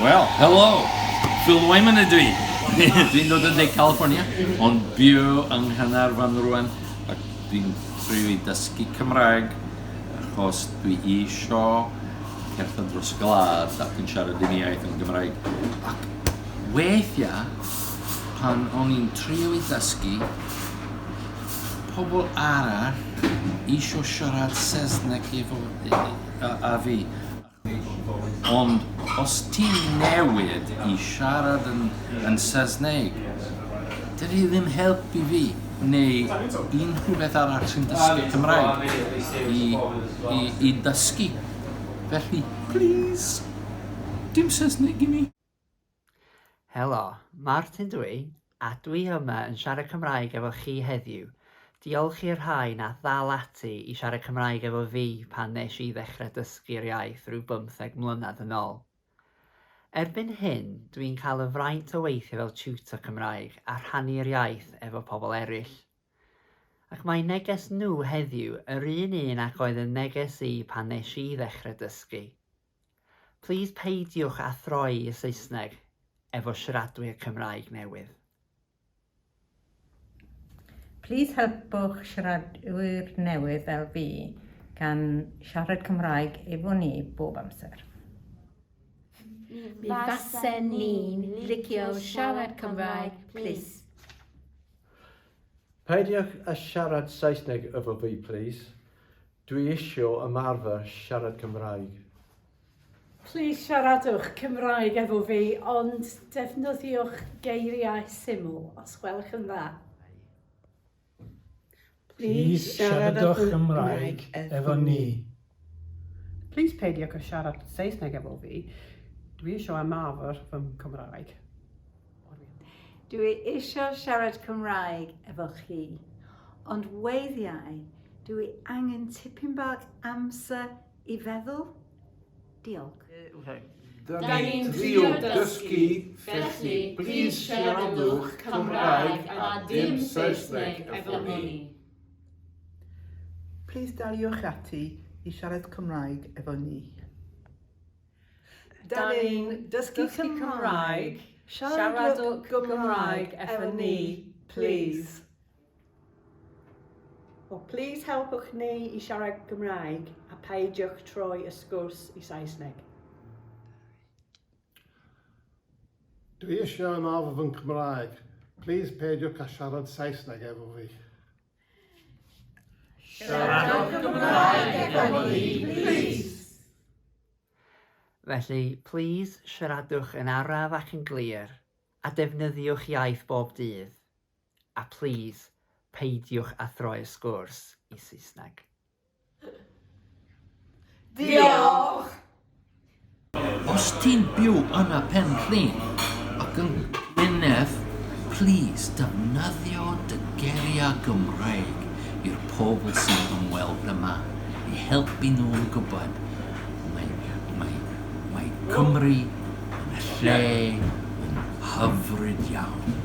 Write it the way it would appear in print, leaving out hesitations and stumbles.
Well, hello! Phil Wyman ydw i. Dwi'n dod yn De California, ond byw yng Nghanarfon rwan, ac dwi'n trio i dysgu Cymraeg, achos dwi isio cerdded dros glad ac yn siarad yn iaith yn Gymraeg. Ac weithiau, pan o'n i'n trio i dysgu, pobl arall isio siarad Saesneg a fi. Ond os ti'n newid i siarad yn Saesneg, dydy ddim helpu fi neu unrhyw beth arall sy'n dysgu Cymraeg i dysgu. Felly, please, dim Saesneg i mi. Helo, Martin dwi, a dwi yma yn siarad Cymraeg efo chi heddiw. Diolch i'r rhai na ddal ati i siarad Cymraeg efo fi pan nes i ddechrau dysgu'r iaith rhyw 15 mlynedd yn ôl. Erbyn hyn, dwi'n cael y fraint o weithio fel tutor Cymraeg a rhannu'r iaith efo pobl eraill. Ac mae neges nhw heddiw yr un ac oedd y neges i pan nes i ddechrau dysgu. Please peidiwch a throi y Saesneg efo siaradwyr Cymraeg newydd. Please helpwch siaradwyr newydd fel fi gan siarad Cymraeg efo ni bob amser. Mi fasen ni'n licio siarad Cymraeg, please. Peidiwch a siarad Saesneg efo fi, please. Dwi isio ymarfer siarad Cymraeg. Please siaradwch Cymraeg efo fi, ond defnyddiwch geiriau syml os gwelwch yn dda. Please siaradwch Cymraeg efo ni. Please peidiwch a siarad Saesneg efo fi. Dwi eisiau ymarfer fy Cymraeg. Dwi eisiau siarad Cymraeg efo chi, ond weithiau dwi angen tipyn bach amser i feddwl. Diolch. Da ni'n trio dysgu, felly please siaradwch Cymraeg a dim Saesneg efo ni. Please daliwch ati i siarad Cymraeg efo ni. Da ni'n dysgu Cymraeg, siaradwch Cymraeg efo ni, please. Well, please helpwch ni i siarad Cymraeg a peidiwch troi y sgwrs i Saesneg. Dwi eisiau ymarfer fy Cymraeg. Please peidiwch a siarad Saesneg efo fi. Siaradwch Cymraeg efo ni, please. Felly, please siaradwch yn araf ac yn glir a defnyddiwch iaith bob dydd. A please, peidiwch a throi y sgwrs i Saesneg. Diolch! Os ti'n byw yn y pen llun ac yn Gwynedd, please defnyddio dy geiriau Gymraeg i'r pobl sy'n ymweld yma i helpu nhw'n gwybod mae Cymru yn y lle yn hyfryd iawn.